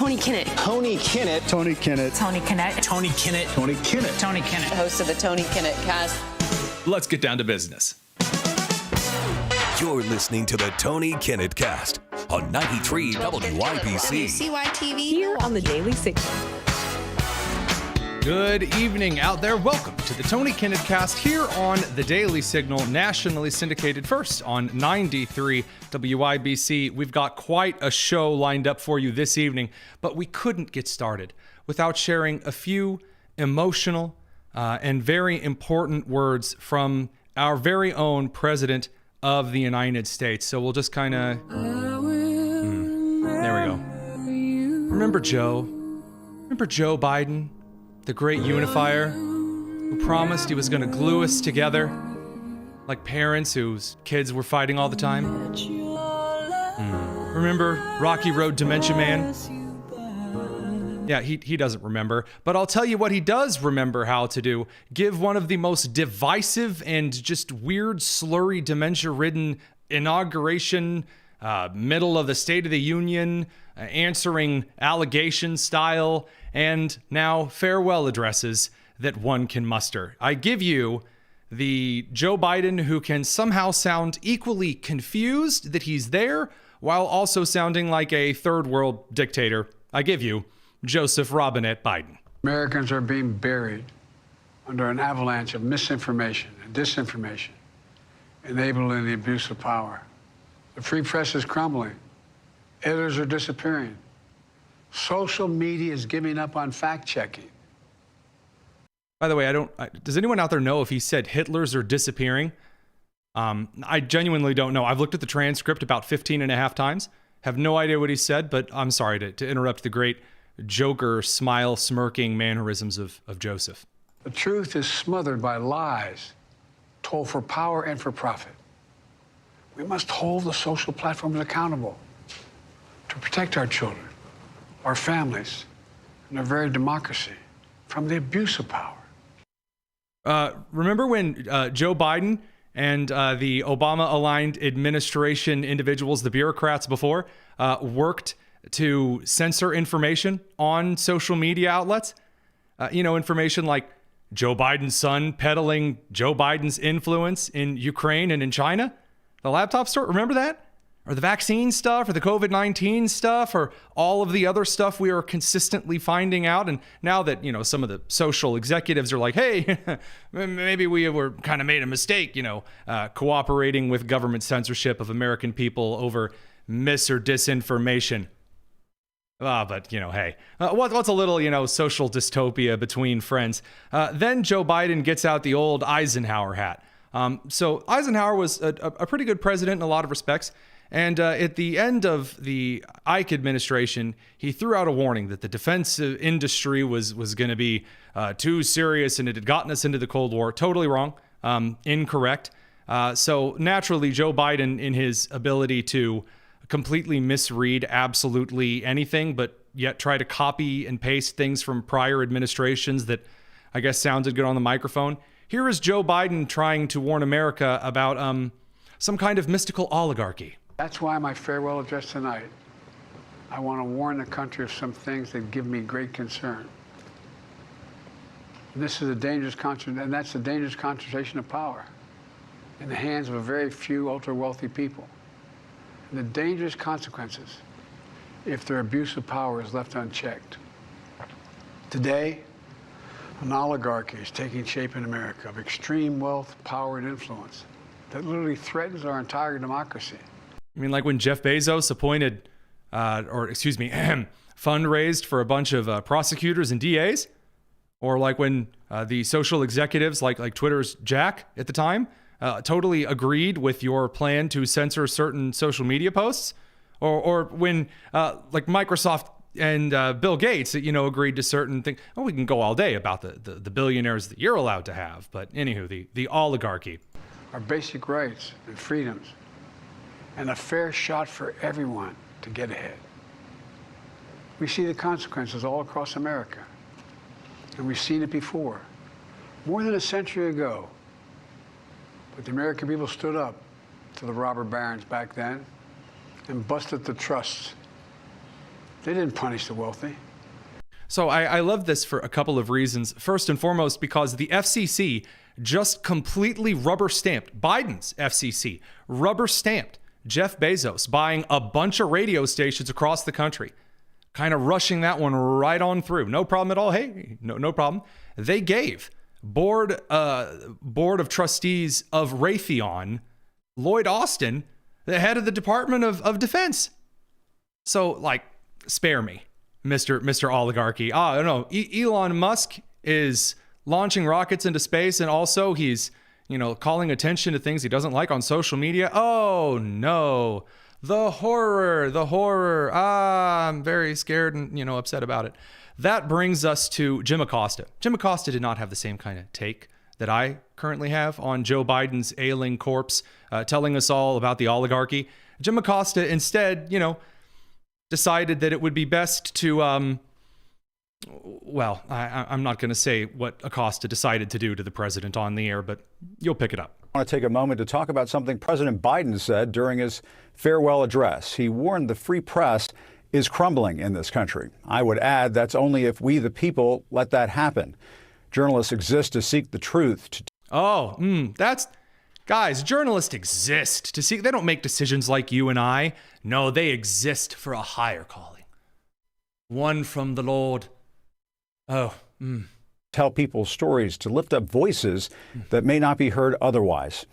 Tony Kinnett. Tony Kinnett. Tony Kinnett. Tony Kinnett. Tony Kinnett. Tony Kinnett. Tony Kinnett. Host of the Tony Kinnett cast. Let's get down to business. You're listening to the Tony Kinnett cast on 93 WYBC. WCYTV. Here on the Daily Signal. Good evening out there. Welcome to the Tony Kinnett cast here on the Daily Signal, nationally syndicated first on 93 WYBC. We've got quite a show lined up for you this evening, but we couldn't get started without sharing a few emotional and very important words from our very own President of the United States. So we'll just kind of... there we go. Remember Joe? Remember Joe Biden? The great unifier who promised he was going to glue us together like parents whose kids were fighting all the time? Remember Rocky Road Dementia Man? Yeah, he doesn't remember, but I'll tell you what he does remember how to do. Give one of the most divisive and just weird, slurry, dementia-ridden inauguration, middle of the State of the Union, answering allegation style, and now farewell addresses that one can muster. I give you the Joe Biden who can somehow sound equally confused that he's there while also sounding like a third world dictator. I give you Joseph Robinette Biden. Americans are being buried under an avalanche of misinformation and disinformation, enabling the abuse of power. The free press is crumbling. Editors are disappearing. Social media is giving up on fact-checking. By the way, does anyone out there know if he said Hitlers are disappearing? I genuinely don't know. I've looked at the transcript about 15 and a half times. Have no idea what he said, but I'm sorry to interrupt the great Joker smile smirking mannerisms of Joseph. The truth is smothered by lies told for power and for profit. We must hold the social platforms accountable to protect our children, our families, and our very democracy from the abuse of power. Remember when Joe Biden and the Obama-aligned administration individuals, the bureaucrats before, worked to censor information on social media outlets? Information like Joe Biden's son peddling Joe Biden's influence in Ukraine and in China? The laptop store, remember that? Or the vaccine stuff, or the COVID-19 stuff, or all of the other stuff we are consistently finding out. And now that, some of the social executives are like, hey, maybe we were kind of made a mistake, cooperating with government censorship of American people over mis or disinformation. But, hey, what's a little, social dystopia between friends? Then Joe Biden gets out the old Eisenhower hat. So Eisenhower was a pretty good president in a lot of respects. And at the end of the Ike administration, he threw out a warning that the defense industry was going to be too serious and it had gotten us into the Cold War. Totally wrong. Incorrect. So naturally, Joe Biden, in his ability to completely misread absolutely anything, but yet try to copy and paste things from prior administrations that I guess sounded good on the microphone. Here is Joe Biden trying to warn America about some kind of mystical oligarchy. That's why my farewell address tonight, I want to warn the country of some things that give me great concern. And this is a dangerous that's a dangerous concentration of power in the hands of a very few ultra-wealthy people. And the dangerous consequences if their abuse of power is left unchecked. Today, an oligarchy is taking shape in America of extreme wealth, power, and influence that literally threatens our entire democracy. I mean, like when Jeff Bezos fundraised for a bunch of prosecutors and DAs? Or like when the social executives like Twitter's Jack at the time totally agreed with your plan to censor certain social media posts? Or when like Microsoft and Bill Gates, agreed to certain things. Well, we can go all day about the billionaires that you're allowed to have. But anywho, the oligarchy. Our basic rights and freedoms and a fair shot for everyone to get ahead. We see the consequences all across America. And we've seen it before, more than a century ago. But the American people stood up to the robber barons back then and busted the trusts They didn't punish the wealthy. So I love this for a couple of reasons. First and foremost, because the FCC just completely rubber stamped, Biden's FCC rubber stamped Jeff Bezos buying a bunch of radio stations across the country, kind of rushing that one right on through. No problem at all. Hey, no problem. They gave board of trustees of Raytheon, Lloyd Austin, the head of the Department of Defense. So, like, spare me, Mr. Oligarchy. No, Elon Musk is launching rockets into space, and also he's, calling attention to things he doesn't like on social media. Oh no, the horror. I'm very scared and, upset about it. That brings us to Jim Acosta. Jim Acosta did not have the same kind of take that I currently have on Joe Biden's ailing corpse, telling us all about the oligarchy. Jim Acosta instead, decided that it would be best to, I'm not going to say what Acosta decided to do to the president on the air, but you'll pick it up. I want to take a moment to talk about something President Biden said during his farewell address. He warned the free press is crumbling in this country. I would add that's only if we, the people, let that happen. Journalists exist to seek the truth. Guys, journalists exist to seek. They don't make decisions like you and I. No, they exist for a higher calling. One from the Lord. Tell people stories, to lift up voices that may not be heard otherwise,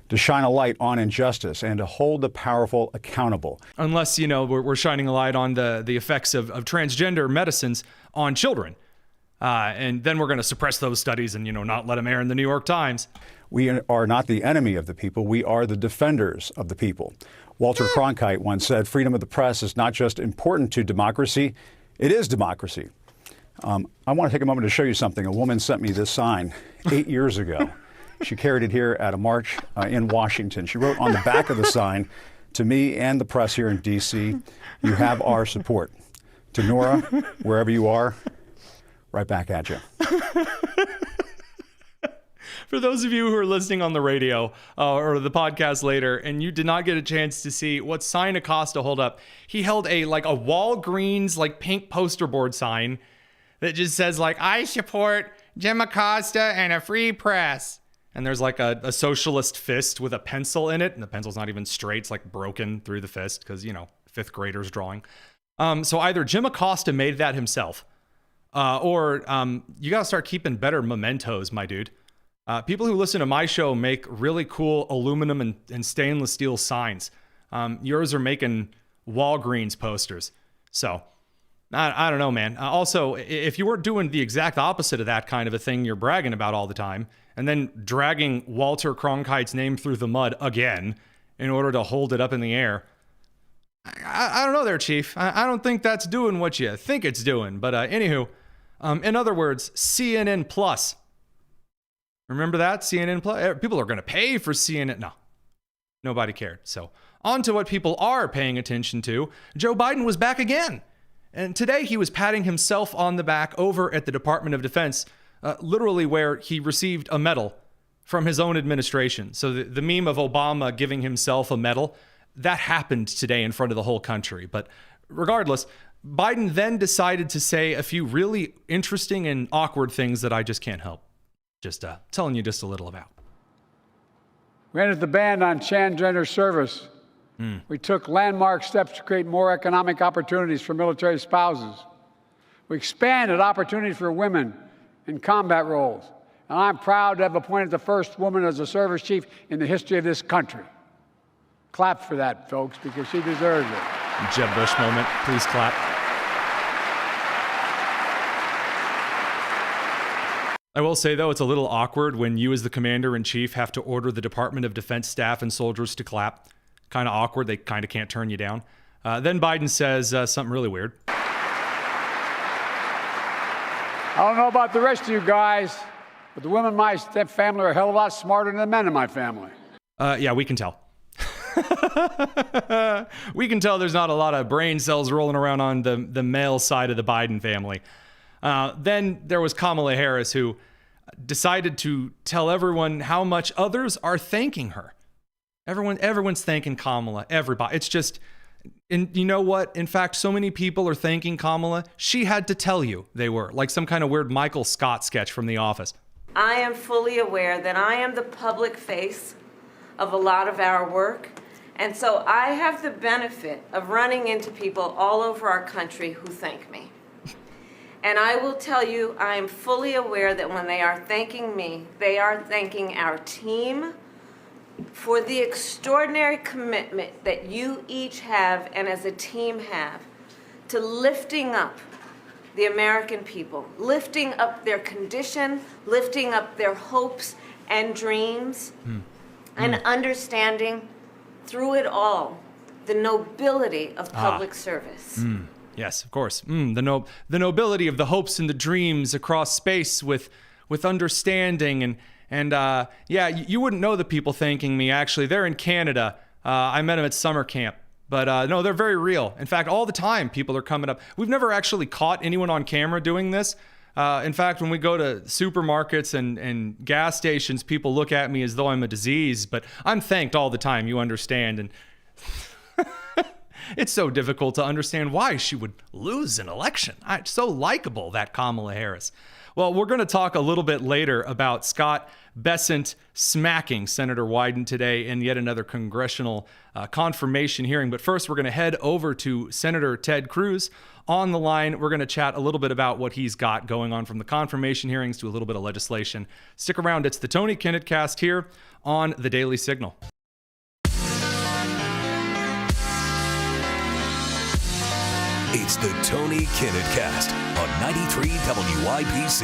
to shine a light on injustice, and to hold the powerful accountable. Unless, we're shining a light on the effects of transgender medicines on children. And then we're going to suppress those studies and, not let them air in the New York Times. We are not the enemy of the people. We are the defenders of the people. Walter Cronkite once said, freedom of the press is not just important to democracy, it is democracy. I want to take a moment to show you something. A woman sent me this sign 8 years ago. She carried it here at a march in Washington. She wrote on the back of the sign, to me and the press here in D.C., you have our support. To Nora, wherever you are, right back at you. For those of you who are listening on the radio or the podcast later, and you did not get a chance to see what sign Acosta held up, he held a Walgreens pink poster board sign that just says I support Jim Acosta and a free press. And there's a socialist fist with a pencil in it, and the pencil's not even straight; it's broken through the fist because fifth graders drawing. So either Jim Acosta made that himself, or you gotta start keeping better mementos, my dude. People who listen to my show make really cool aluminum and stainless steel signs. Yours are making Walgreens posters. So, I don't know, man. Also, if you weren't doing the exact opposite of that kind of a thing you're bragging about all the time, and then dragging Walter Cronkite's name through the mud again in order to hold it up in the air, I don't know there, Chief. I don't think that's doing what you think it's doing. But anywho, in other words, CNN Plus. Remember that? CNN Plus? People are going to pay for CNN. No, nobody cared. So on to what people are paying attention to. Joe Biden was back again. And today he was patting himself on the back over at the Department of Defense, literally where he received a medal from his own administration. So the meme of Obama giving himself a medal, that happened today in front of the whole country. But regardless, Biden then decided to say a few really interesting and awkward things that I just can't help just telling you just a little about. We ended the ban on transgender service. We took landmark steps to create more economic opportunities for military spouses. We expanded opportunities for women in combat roles. And I'm proud to have appointed the first woman as a service chief in the history of this country. Clap for that, folks, because she deserves it. Jeb Bush moment. Please clap. I will say, though, it's a little awkward when you as the commander-in-chief have to order the Department of Defense staff and soldiers to clap. Kind of awkward. They kind of can't turn you down. Then Biden says something really weird. I don't know about the rest of you guys, but the women in my family are a hell of a lot smarter than the men in my family. Yeah, we can tell. We can tell there's not a lot of brain cells rolling around on the male side of the Biden family. Then there was Kamala Harris, who decided to tell everyone how much others are thanking her. Everyone's thanking Kamala. Everybody. It's just, And you know what? In fact, so many people are thanking Kamala, she had to tell you they were, like some kind of weird Michael Scott sketch from The Office. I am fully aware that I am the public face of a lot of our work, and so I have the benefit of running into people all over our country who thank me. And I will tell you, I am fully aware that when they are thanking me, they are thanking our team for the extraordinary commitment that you each have and as a team have to lifting up the American people, lifting up their condition, lifting up their hopes and dreams, and understanding through it all the nobility of public service. Yes, of course. The nobility of the hopes and the dreams across space with understanding and yeah, you wouldn't know the people thanking me. Actually, they're in Canada. I met them at summer camp. But no, they're very real. In fact, all the time, people are coming up. We've never actually caught anyone on camera doing this. In fact, when we go to supermarkets and gas stations, people look at me as though I'm a disease. But I'm thanked all the time, you understand. And it's so difficult to understand why she would lose an election. It's so likable, that Kamala Harris. Well, we're going to talk a little bit later about Scott Bessent smacking Senator Wyden today in yet another congressional confirmation hearing. But first, we're going to head over to Senator Ted Cruz on the line. We're going to chat a little bit about what he's got going on from the confirmation hearings to a little bit of legislation. Stick around. It's the Tony Kinnett Cast here on the Daily Signal. It's the Tony Kinnett Cast on 93 WIPC.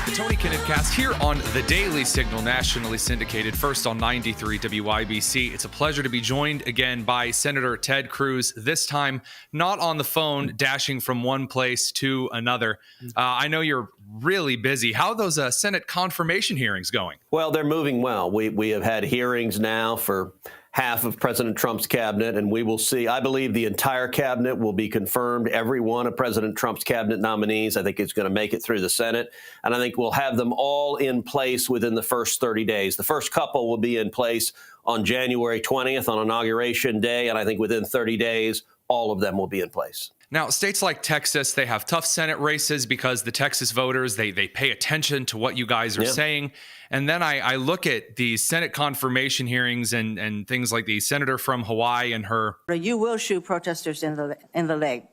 The Tony Kinnett Cast here on the Daily Signal, nationally syndicated, first on 93 WIBC. It's a pleasure to be joined again by Senator Ted Cruz, this time not on the phone, dashing from one place to another. I know you're really busy. How are those Senate confirmation hearings going? Well, they're moving well. We have had hearings now for half of President Trump's cabinet, and we will see. I believe the entire cabinet will be confirmed. Every one of President Trump's cabinet nominees, I think, is going to make it through the Senate. And I think we'll have them all in place within the first 30 days. The first couple will be in place on January 20th on Inauguration Day. And I think within 30 days, all of them will be in place. Now, states like Texas, they have tough Senate races because the Texas voters, they pay attention to what you guys are saying. And then I look at the Senate confirmation hearings and things like the senator from Hawaii and her. You will shoot protesters in the leg.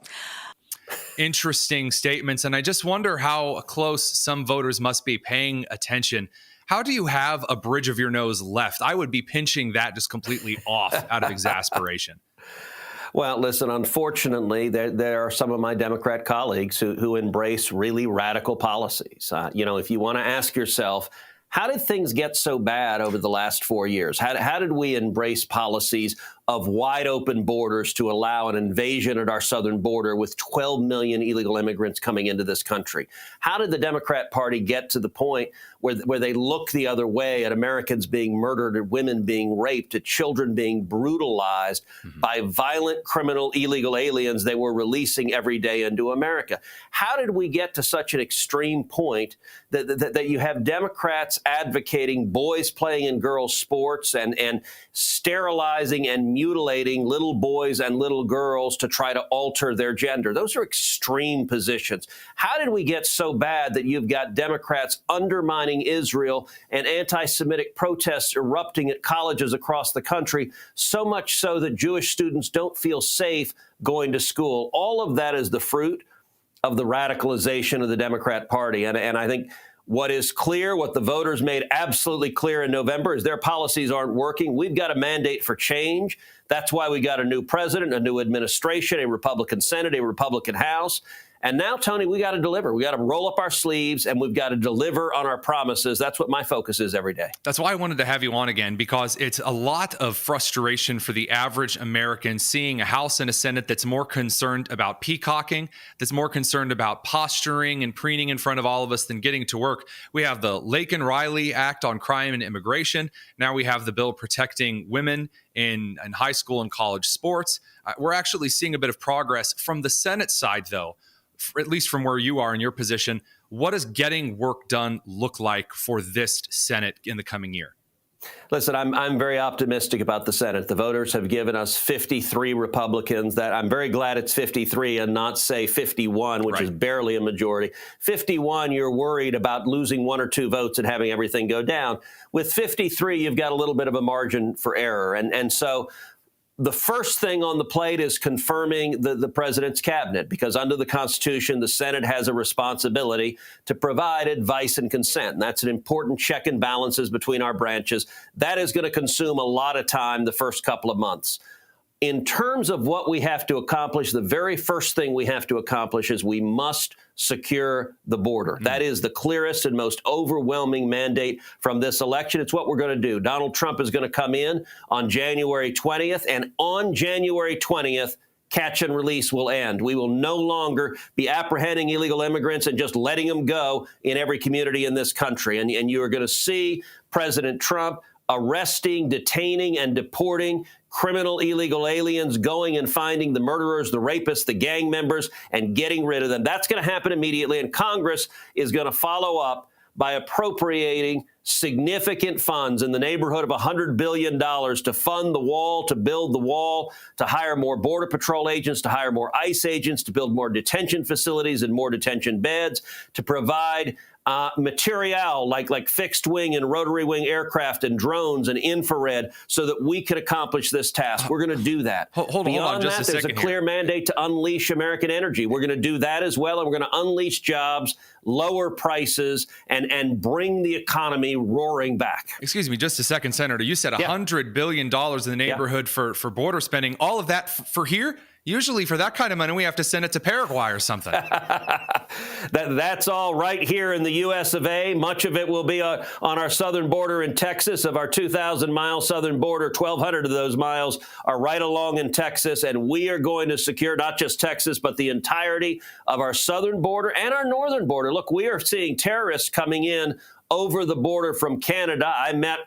Interesting statements. And I just wonder how close some voters must be paying attention. How do you have a bridge of your nose left? I would be pinching that just completely off out of exasperation. Well, listen, unfortunately, there are some of my Democrat colleagues who embrace really radical policies. If you want to ask yourself, how did things get so bad over the last 4 years? How did we embrace policies of wide open borders to allow an invasion at our southern border with 12 million illegal immigrants coming into this country? How did the Democrat Party get to the point where they look the other way at Americans being murdered, at women being raped, at children being brutalized by violent, criminal, illegal aliens they were releasing every day into America? How did we get to such an extreme point that you have Democrats advocating boys playing in girls' sports and sterilizing and mutilating little boys and little girls to try to alter their gender? Those are extreme positions. How did we get so bad that you've got Democrats undermining Israel and anti-Semitic protests erupting at colleges across the country, so much so that Jewish students don't feel safe going to school? All of that is the fruit of the radicalization of the Democrat Party. And I think what is clear, what the voters made absolutely clear in November, is their policies aren't working. We've got a mandate for change. That's why we got a new president, a new administration, a Republican Senate, a Republican House. And now, Tony, we got to deliver. We got to roll up our sleeves and we've got to deliver on our promises. That's what my focus is every day. That's why I wanted to have you on again, because it's a lot of frustration for the average American seeing a House and a Senate that's more concerned about peacocking, that's more concerned about posturing and preening in front of all of us than getting to work. We have the Laken-Riley Act on crime and immigration. Now we have the bill protecting women in high school and college sports. We're actually seeing a bit of progress from the Senate side, though. At least from where you are in your position, what does getting work done look like for this Senate in the coming year? Listen, I'm very optimistic about the Senate. The voters have given us 53 Republicans. That I'm very glad it's 53 and not, say, 51, which is barely a majority. 51, you're worried about losing 1 or 2 votes and having everything go down. With 53, you've got a little bit of a margin for error. And so the first thing on the plate is confirming the president's cabinet, because under the Constitution, the Senate has a responsibility to provide advice and consent. And that's an important check and balances between our branches. That is going to consume a lot of time the first couple of months. In terms of what we have to accomplish, the very first thing we have to accomplish is we must secure the border. That is the clearest and most overwhelming mandate from this election. It's what we're going to do. Donald Trump is going to come in on January 20th, and on January 20th, catch and release will end. We will no longer be apprehending illegal immigrants and just letting them go in every community in this country. And you are going to see President Trump arresting, detaining, and deporting criminal illegal aliens, going and finding the murderers, the rapists, the gang members, and getting rid of them. That's going to happen immediately, and Congress is going to follow up by appropriating significant funds in the neighborhood of $100 billion to fund the wall, to build the wall, to hire more Border Patrol agents, to hire more ICE agents, to build more detention facilities and more detention beds, to provide material like fixed wing and rotary wing aircraft and drones and infrared so that we can accomplish this task. We're going to do that. Hold on just a second. There's a clear mandate to unleash American energy. We're going to do that as well, and we're going to unleash jobs, lower prices, and bring the economy roaring back. Excuse me, just a second, Senator. You said $100 billion in the neighborhood for border spending. All of that for here? Usually for that kind of money, we have to send it to Paraguay or something. That's all right here in the U.S. of A. Much of it will be on our southern border in Texas. Of our 2,000-mile southern border, 1,200 of those miles are right along in Texas. And we are going to secure not just Texas, but the entirety of our southern border and our northern border. Look, we are seeing terrorists coming in over the border from Canada. I met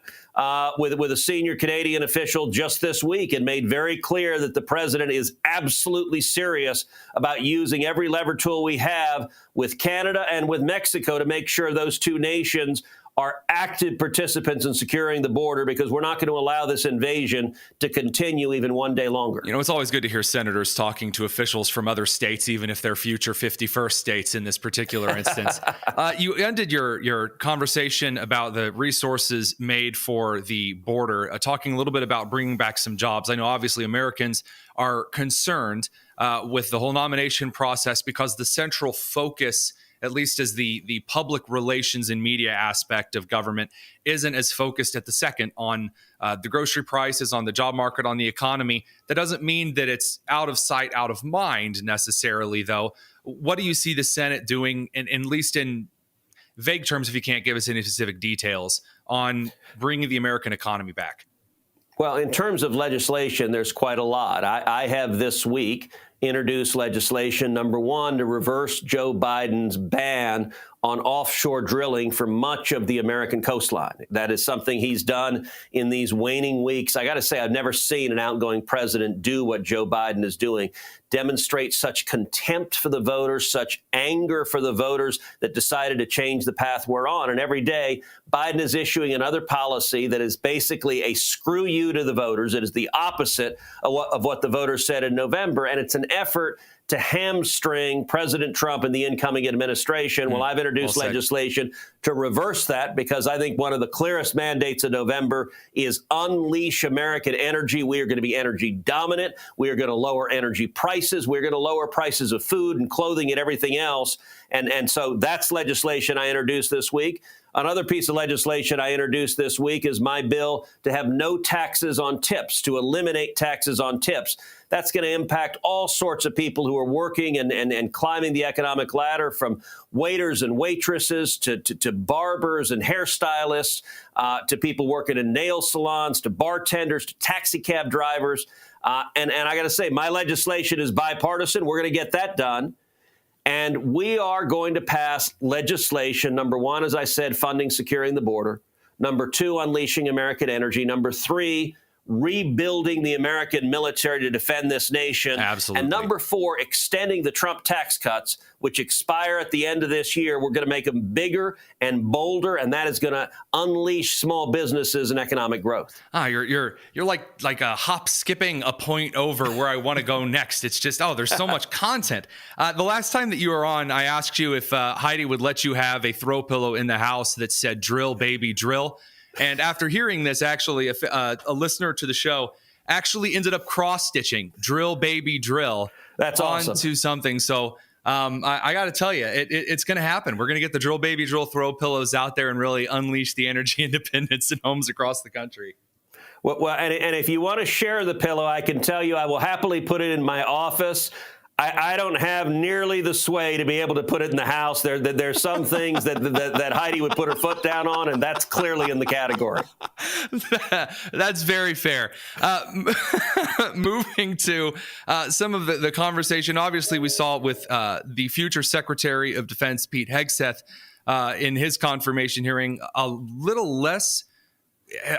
with a senior Canadian official just this week and made very clear that the president is absolutely serious about using every lever tool we have with Canada and with Mexico to make sure those two nations are active participants in securing the border, because we're not going to allow this invasion to continue even one day longer. You know, it's always good to hear senators talking to officials from other states, even if they're future 51st states in this particular instance. You ended your conversation about the resources made for the border, talking a little bit about bringing back some jobs. I know obviously Americans are concerned with the whole nomination process because the central focus, at least as the public relations and media aspect of government, isn't as focused at the second on the grocery prices, on the job market, on the economy. That doesn't mean that it's out of sight, out of mind necessarily, though. What do you see the Senate doing, and at least in vague terms, if you can't give us any specific details, on bringing the American economy back? Well, in terms of legislation, there's quite a lot. I have this week introduced legislation, number one, to reverse Joe Biden's ban on offshore drilling for much of the American coastline. That is something he's done in these waning weeks. I got to say, I've never seen an outgoing president do what Joe Biden is doing, demonstrate such contempt for the voters, such anger for the voters that decided to change the path we're on. And every day, Biden is issuing another policy that is basically a screw you to the voters. It is the opposite of what the voters said in November. And it's an effort to hamstring President Trump and the incoming administration. Well, I've introduced legislation to reverse that, because I think one of the clearest mandates of November is unleash American energy. We are going to be energy dominant. We are going to lower energy prices. We're going to lower prices of food and clothing and everything else. And so that's legislation I introduced this week. Another piece of legislation I introduced this week is my bill to have no taxes on tips, to eliminate taxes on tips. That's going to impact all sorts of people who are working and climbing the economic ladder, from waiters and waitresses to barbers and hairstylists, to people working in nail salons, to bartenders, to taxi cab drivers. And I got to say, my legislation is bipartisan. We're going to get that done. And we are going to pass legislation, number one, as I said, funding securing the border. Number two, unleashing American energy. Number three, rebuilding the American military to defend this nation. Absolutely. And number 4, extending the Trump tax cuts, which expire at the end of this year. We're going to make them bigger and bolder, and that is going to unleash small businesses and economic growth. You're like a hop skipping a point over where I want to go next. It's just, there's so much content. The last time that you were on, I asked you if Heidi would let you have a throw pillow in the house that said "Drill, baby, drill." And after hearing this, actually, a listener to the show actually ended up cross-stitching "drill, baby, drill" That's awesome. onto something. So I got to tell you, it's going to happen. We're going to get the "drill, baby, drill" throw pillows out there and really unleash the energy independence in homes across the country. Well, and if you want to share the pillow, I can tell you I will happily put it in my office. I don't have nearly the sway to be able to put it in the house. There's some things that Heidi would put her foot down on, and that's clearly in the category. That's very fair. Moving to some of the conversation, obviously we saw with the future Secretary of Defense, Pete Hegseth, in his confirmation hearing, a little less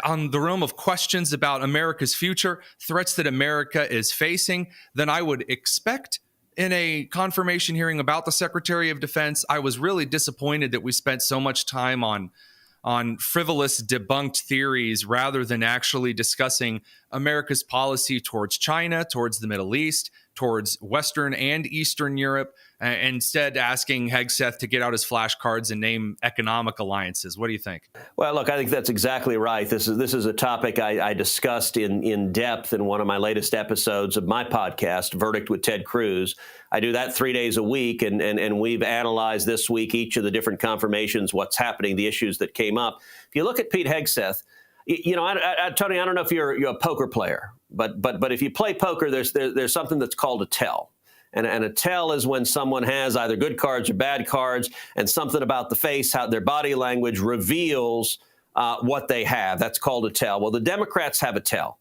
on the realm of questions about America's future, threats that America is facing, than I would expect in a confirmation hearing about the Secretary of Defense. I was really disappointed that we spent so much time on frivolous debunked theories rather than actually discussing America's policy towards China, towards the Middle East, towards Western and Eastern Europe, instead asking Hegseth to get out his flashcards and name economic alliances. What do you think? Well, look, I think that's exactly right. This is a topic I discussed in depth in one of my latest episodes of my podcast, Verdict with Ted Cruz. I do that 3 days a week, and we've analyzed this week each of the different confirmations, what's happening, the issues that came up. If you look at Pete Hegseth, Tony, I don't know if you're a poker player, but if you play poker, there's something that's called a tell. And a tell is when someone has either good cards or bad cards, and something about the face, how their body language reveals what they have. That's called a tell. Well, the Democrats have a tell.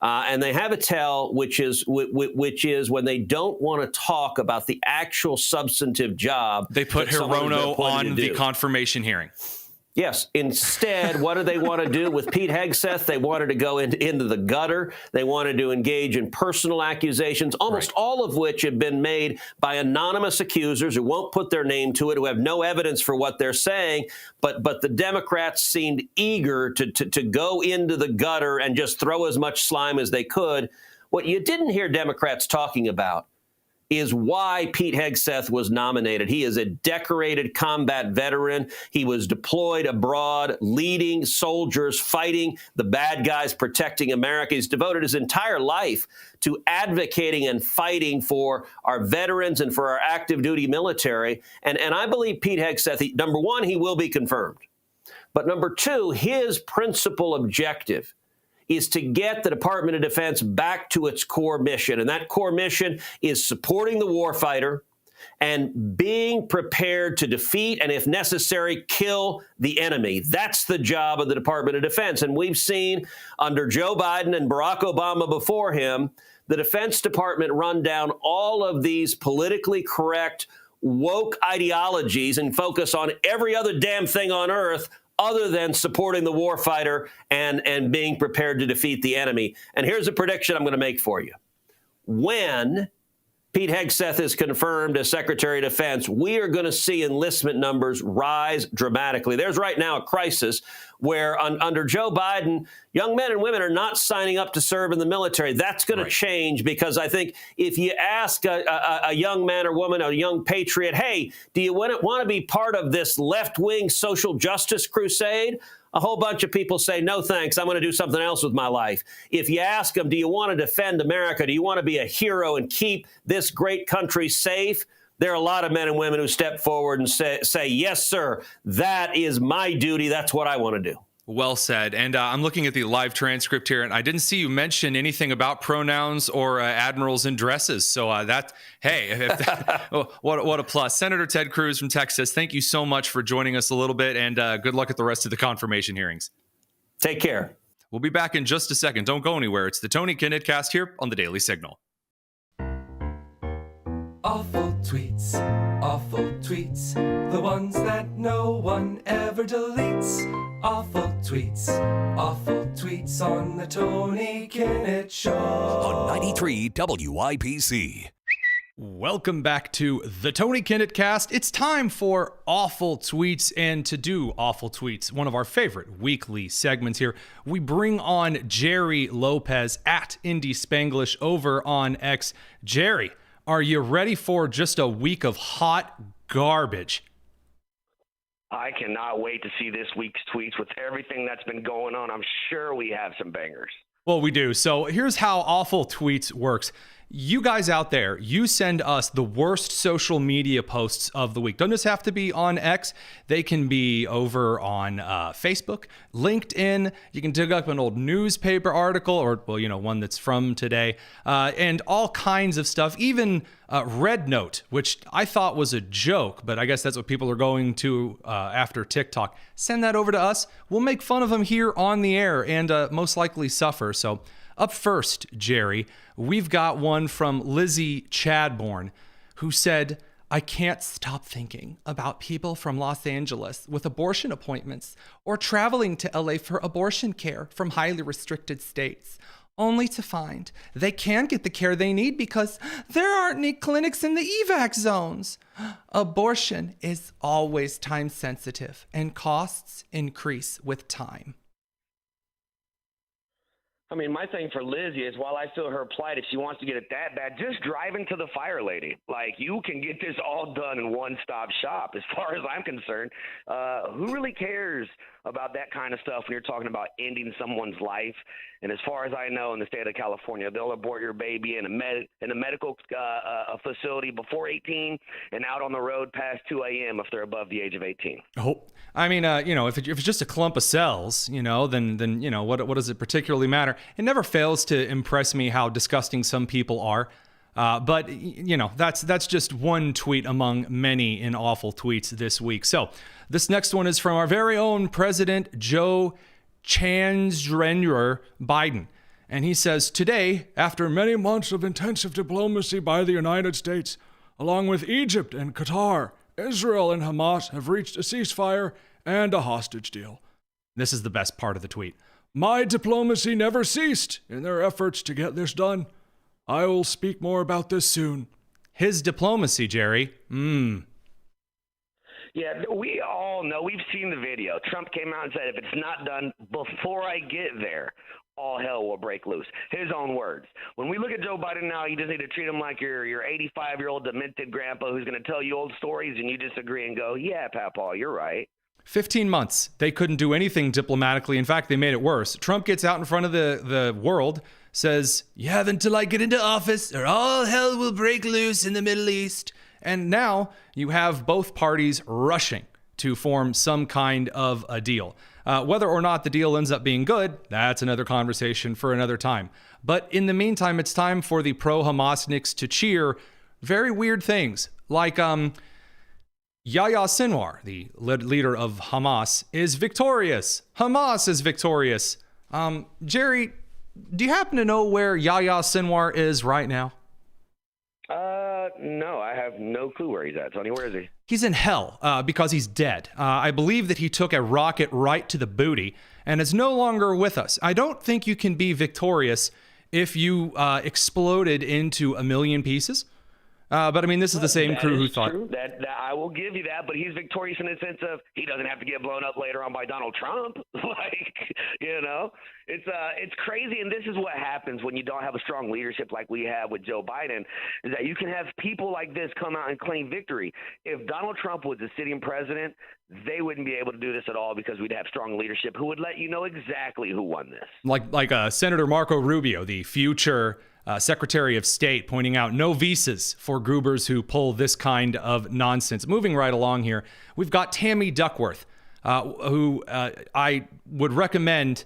And they have a tell, which is when they don't want to talk about the actual substantive job. They put Hirono on the confirmation hearing. Yes. Instead, what do they want to do with Pete Hegseth? They wanted to go into the gutter. They wanted to engage in personal accusations, almost all of which have been made by anonymous accusers who won't put their name to it, who have no evidence for what they're saying. But the Democrats seemed eager to go into the gutter and just throw as much slime as they could. What you didn't hear Democrats talking about is why Pete Hegseth was nominated. He is a decorated combat veteran. He was deployed abroad, leading soldiers, fighting the bad guys, protecting America. He's devoted his entire life to advocating and fighting for our veterans and for our active duty military. And I believe Pete Hegseth, number one, he will be confirmed. But number two, his principal objective is to get the Department of Defense back to its core mission. And that core mission is supporting the warfighter and being prepared to defeat and, if necessary, kill the enemy. That's the job of the Department of Defense. And we've seen under Joe Biden and Barack Obama before him, the Defense Department run down all of these politically correct, woke ideologies and focus on every other damn thing on earth other than supporting the warfighter and being prepared to defeat the enemy. And here's a prediction I'm going to make for you. When Pete Hegseth is confirmed as Secretary of Defense, we are going to see enlistment numbers rise dramatically. There's right now a crisis where under Joe Biden, young men and women are not signing up to serve in the military. That's going to change, because I think if you ask a young man or woman, a young patriot, hey, do you want to be part of this left-wing social justice crusade? A whole bunch of people say, no, thanks. I'm going to do something else with my life. If you ask them, do you want to defend America? Do you want to be a hero and keep this great country safe? There are a lot of men and women who step forward and say, yes, sir, that is my duty. That's what I want to do. Well said. And I'm looking at the live transcript here, and I didn't see you mention anything about pronouns or admirals in dresses. So what a plus. Senator Ted Cruz from Texas, thank you so much for joining us a little bit, and good luck at the rest of the confirmation hearings. Take care. We'll be back in just a second. Don't go anywhere. It's the Tony Kinnett Cast here on the Daily Signal. Awful tweets, the ones that no one ever deletes. Awful tweets on the Tony Kinnett Show. On 93 WIPC. Welcome back to the Tony Kinnett Cast. It's time for Awful Tweets, and to do Awful Tweets, one of our favorite weekly segments here, we bring on Jerry Lopez at Indie Spanglish over on X. Jerry, are you ready for just a week of hot garbage? I cannot wait to see this week's tweets. With everything that's been going on, I'm sure we have some bangers. Well, we do. So here's how Awful Tweets works. You guys out there, you send us the worst social media posts of the week. Doesn't just have to be on X. They can be over on Facebook, LinkedIn. You can dig up an old newspaper article or, well, you know, one that's from today, and all kinds of stuff. Even Red Note, which I thought was a joke, but I guess that's what people are going to after TikTok. Send that over to us. We'll make fun of them here on the air and most likely suffer. So up first, Jerry, we've got one from Lizzie Chadbourne, who said, I can't stop thinking about people from Los Angeles with abortion appointments or traveling to LA for abortion care from highly restricted states, only to find they can't get the care they need because there aren't any clinics in the evac zones. Abortion is always time sensitive and costs increase with time. I mean, my thing for Lizzie is, while I feel her plight, if she wants to get it that bad, just drive into the fire lady. Like, you can get this all done in one-stop shop, as far as I'm concerned. Who really cares about that kind of stuff when you're talking about ending someone's life? And as far as I know, in the state of California, they'll abort your baby in a medical facility before 18 and out on the road past 2 a.m. if they're above the age of 18. Oh, I mean, you know, if it's just a clump of cells, you know, then you know, what does it particularly matter? It never fails to impress me how disgusting some people are. But, you know, that's just one tweet among many in awful tweets this week. So this next one is from our very own President Joe Chandra Biden. And he says, today, after many months of intensive diplomacy by the United States, along with Egypt and Qatar, Israel and Hamas have reached a ceasefire and a hostage deal. This is the best part of the tweet. My diplomacy never ceased in their efforts to get this done. I will speak more about this soon. His diplomacy, Jerry. Yeah, we all know. We've seen the video. Trump came out and said, if it's not done before I get there, all hell will break loose. His own words. When we look at Joe Biden now, you just need to treat him like your 85-year-old demented grandpa who's going to tell you old stories, and you disagree and go, yeah, Papa, you're right. 15 months. They couldn't do anything diplomatically. In fact, they made it worse. Trump gets out in front of the world, says, you have until I get into office or all hell will break loose in the Middle East. And now you have both parties rushing to form some kind of a deal. Whether or not the deal ends up being good, that's another conversation for another time. But in the meantime, it's time for the pro-Hamasniks to cheer very weird things, like Yahya Sinwar, the leader of Hamas, is victorious. Hamas is victorious. Jerry, do you happen to know where Yahya Sinwar is right now? No, I have no clue where he's at. Tony, where is he? He's in hell because he's dead. I believe that he took a rocket right to the booty and is no longer with us. I don't think you can be victorious if you exploded into a million pieces. But I mean, this is the same crew who thought. True. That I will give you that, but he's victorious in the sense of he doesn't have to get blown up later on by Donald Trump. It's crazy, and this is what happens when you don't have a strong leadership like we have with Joe Biden, is that you can have people like this come out and claim victory. If Donald Trump was the sitting president, they wouldn't be able to do this at all because we'd have strong leadership who would let you know exactly who won this. Like Senator Marco Rubio, the future Secretary of State, pointing out no visas for Goobers who pull this kind of nonsense. Moving right along here, we've got Tammy Duckworth, who I would recommend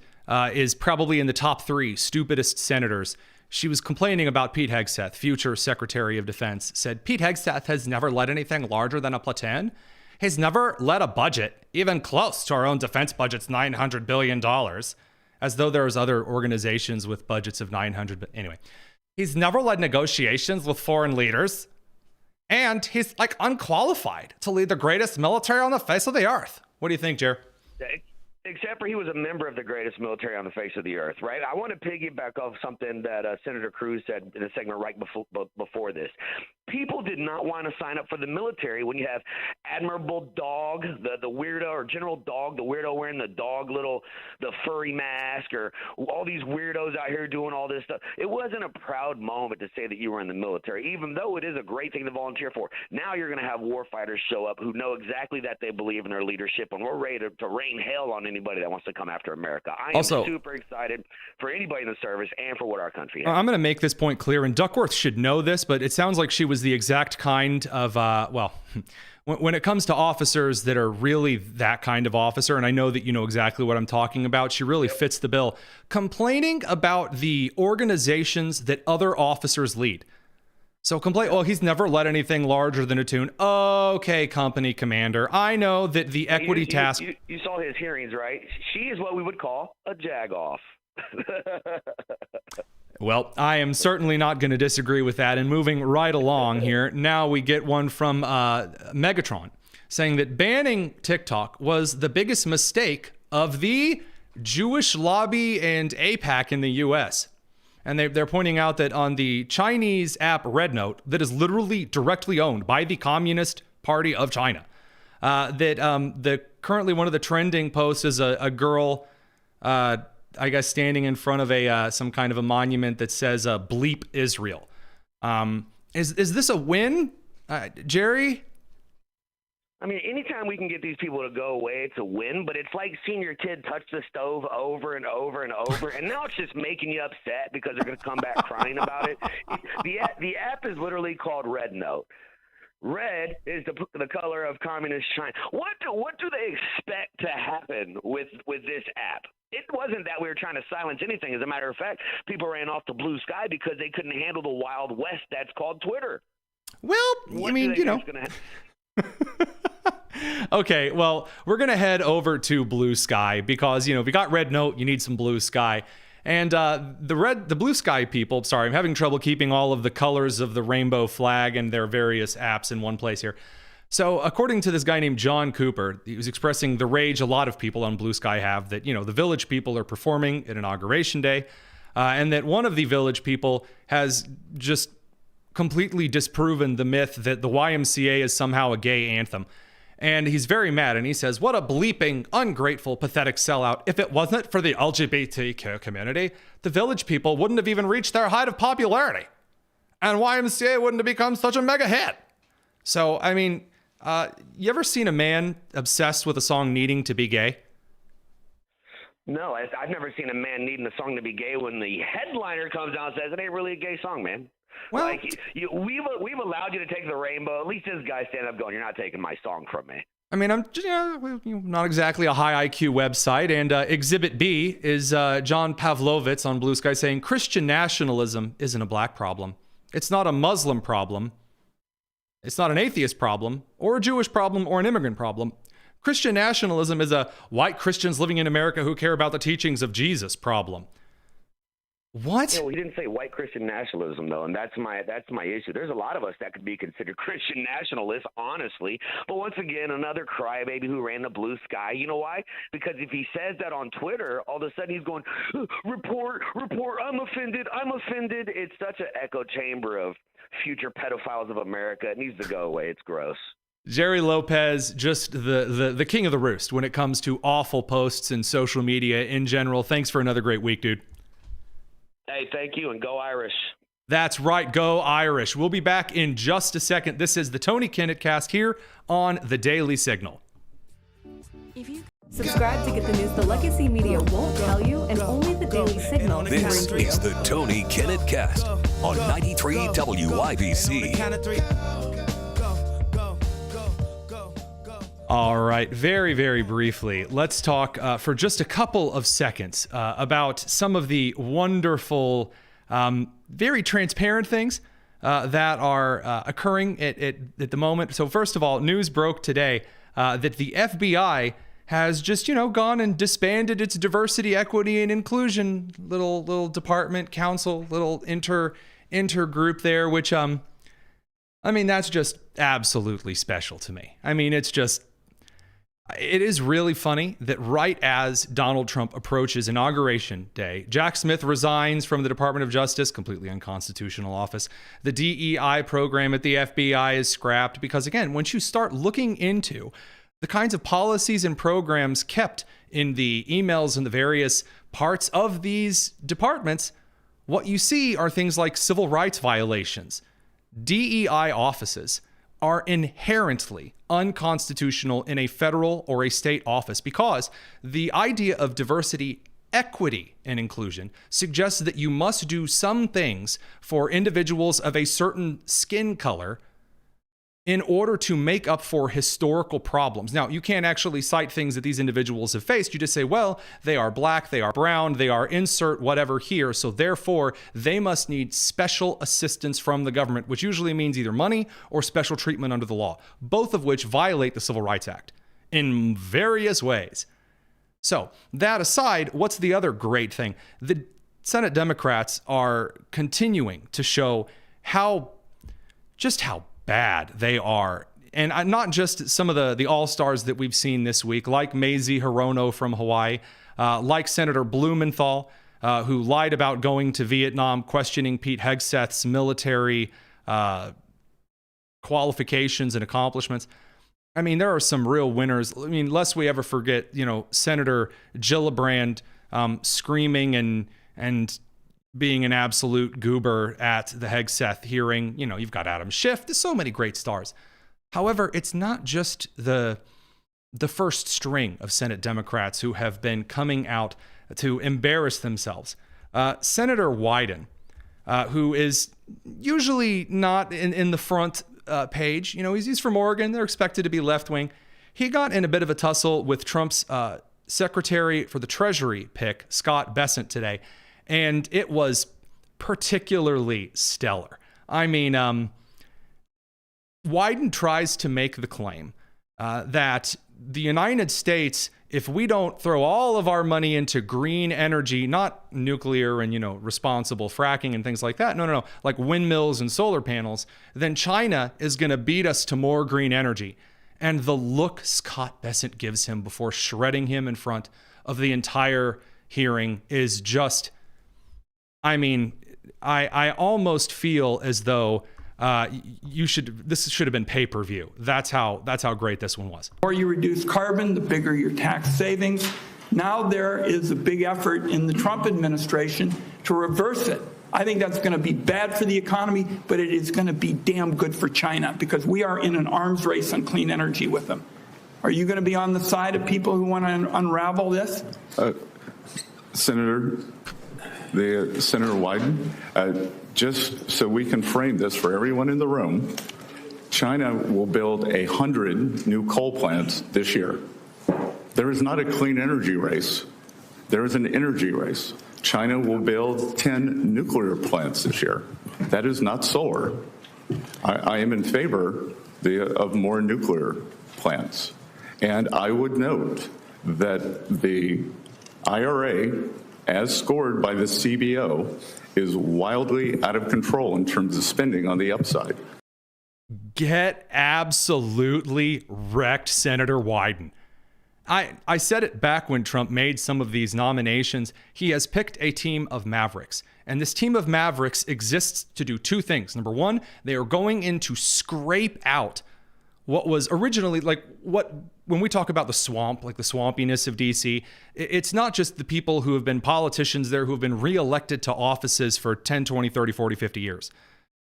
is probably in the top 3 stupidest senators. She was complaining about Pete Hegseth, future Secretary of Defense, said Pete Hegseth has never led anything larger than a platoon. He's never led a budget even close to our own defense budget's $900 billion, as though there's other organizations with budgets of $900 billion. Anyway, he's never led negotiations with foreign leaders. And he's like unqualified to lead the greatest military on the face of the earth. What do you think, Jer? Except for he was a member of the greatest military on the face of the earth, right? I want to piggyback off something that Senator Cruz said in a segment right before this. People did not want to sign up for the military when you have Admirable Dog, the weirdo, or General Dog, the weirdo wearing the furry mask, or all these weirdos out here doing all this stuff. It wasn't a proud moment to say that you were in the military, even though it is a great thing to volunteer for. Now you're going to have war fighters show up who know exactly that they believe in their leadership, and we're ready to rain hell on anybody that wants to come after America. I am super excited for anybody in the service and for what our country has. I'm going to make this point clear, and Duckworth should know this, but it sounds like she was the exact kind of, when it comes to officers that are really that kind of officer, and I know that you know exactly what I'm talking about, she really fits the bill. Complaining about the organizations that other officers lead. So he's never led anything larger than a tune. Okay, company commander. I know that the equity task... You saw his hearings, right? She is what we would call a jag-off. Well, I am certainly not going to disagree with that. And moving right along here, now we get one from Megatron saying that banning TikTok was the biggest mistake of the Jewish lobby and AIPAC in the U.S., and they're pointing out that on the Chinese app Red Note, that is literally directly owned by the Communist Party of China, that currently one of the trending posts is a girl, I guess, standing in front of some kind of a monument that says "Bleep Israel." Is this a win, Jerry? I mean, anytime we can get these people to go away, it's a win, but it's like seeing your kid touch the stove over and over and over, and now it's just making you upset because they're going to come back crying about it. The app is literally called Red Note. Red is the color of communist China. What do they expect to happen with this app? It wasn't that we were trying to silence anything. As a matter of fact, people ran off to Blue Sky because they couldn't handle the Wild West that's called Twitter. Well, I mean, you know. Okay, well, we're going to head over to Blue Sky because, you know, if you got Red Note, you need some Blue Sky. And the Blue Sky people, sorry, I'm having trouble keeping all of the colors of the rainbow flag and their various apps in one place here. So according to this guy named John Cooper, he was expressing the rage a lot of people on Blue Sky have that, you know, the Village people are performing at Inauguration Day, and that one of the Village people has just completely disproven the myth that the YMCA is somehow a gay anthem. And he's very mad, and he says, what a bleeping, ungrateful, pathetic sellout. If it wasn't for the LGBTQ community, the Village people wouldn't have even reached their height of popularity. And YMCA wouldn't have become such a mega hit. So, I mean, you ever seen a man obsessed with a song needing to be gay? No, I've never seen a man needing a song to be gay when the headliner comes out and says, it ain't really a gay song, man. Well, like we've allowed you to take the rainbow. At least this guy stand up going, "You're not taking my song from me." I mean, I'm not exactly a high IQ website. And Exhibit B is John Pavlovitz on Blue Sky saying Christian nationalism isn't a black problem. It's not a Muslim problem. It's not an atheist problem, or a Jewish problem, or an immigrant problem. Christian nationalism is a white Christians living in America who care about the teachings of Jesus problem. What? Yeah, well, he didn't say white Christian nationalism, though, and that's my issue. There's a lot of us that could be considered Christian nationalists, honestly. But once again, another crybaby who ran the Blue Sky. You know why? Because if he says that on Twitter, all of a sudden he's going, report, I'm offended. It's such an echo chamber of future pedophiles of America. It needs to go away. It's gross. Jerry Lopez, just the king of the roost when it comes to awful posts and social media in general. Thanks for another great week, dude. Hey, thank you, and go Irish. That's right, go Irish. We'll be back in just a second. This is the Tony Kinnett Cast here on The Daily Signal. If you subscribe to get the news the Legacy Media won't tell you, and only The Daily Signal can This bring to you. is the Tony Kinnett Cast on 93 WIBC. All right, very, very briefly, let's talk for just a couple of seconds about some of the wonderful, very transparent things that are occurring at the moment. So first of all, news broke today that the FBI has just, gone and disbanded its diversity, equity, and inclusion little department, council, little intergroup there, which I mean, that's just absolutely special to me. I mean, it is really funny that right as Donald Trump approaches Inauguration Day, Jack Smith resigns from the Department of Justice, completely unconstitutional office. The DEI program at the FBI is scrapped because, again, once you start looking into the kinds of policies and programs kept in the emails and the various parts of these departments, what you see are things like civil rights violations. DEI offices are inherently unconstitutional in a federal or a state office because the idea of diversity, equity, and inclusion suggests that you must do some things for individuals of a certain skin color in order to make up for historical problems. Now, you can't actually cite things that these individuals have faced. You just say, well, they are black, they are brown, they are insert whatever here, so therefore they must need special assistance from the government, which usually means either money or special treatment under the law, both of which violate the Civil Rights Act in various ways. So, that aside, what's the other great thing? The Senate Democrats are continuing to show how bad they are. And not just some of the all-stars that we've seen this week, like Mazie Hirono from Hawaii, like Senator Blumenthal, who lied about going to Vietnam, questioning Pete Hegseth's military qualifications and accomplishments. I mean, there are some real winners. I mean, lest we ever forget, Senator Gillibrand screaming and being an absolute goober at the Hegseth hearing. You've got Adam Schiff. There's so many great stars. However, it's not just the first string of Senate Democrats who have been coming out to embarrass themselves. Senator Wyden, who is usually not in the front page. He's from Oregon. They're expected to be left-wing. He got in a bit of a tussle with Trump's Secretary for the Treasury pick, Scott Bessent, today. And it was particularly stellar. I mean, Wyden tries to make the claim that the United States, if we don't throw all of our money into green energy, not nuclear and, responsible fracking and things like that, no, like windmills and solar panels, then China is going to beat us to more green energy. And the look Scott Bessent gives him before shredding him in front of the entire hearing is just... I mean, I almost feel as though this should have been pay-per-view. That's how great this one was. The more you reduce carbon, the bigger your tax savings. Now there is a big effort in the Trump administration to reverse it. I think that's going to be bad for the economy, but it is going to be damn good for China because we are in an arms race on clean energy with them. Are you going to be on the side of people who want to unravel this? Senator Wyden, just so we can frame this for everyone in the room, China will build 100 new coal plants this year. There is not a clean energy race. There is an energy race. China will build 10 nuclear plants this year. That is not solar. I am in favor of more nuclear plants. And I would note that the IRA, as scored by the CBO, is wildly out of control in terms of spending on the upside. Get absolutely wrecked, Senator Wyden. I said it back when Trump made some of these nominations. He has picked a team of mavericks. And this team of mavericks exists to do two things. Number one, they are going in to scrape out what was originally when we talk about the swamp, like the swampiness of DC, it's not just the people who have been politicians there who have been reelected to offices for 10, 20, 30, 40, 50 years.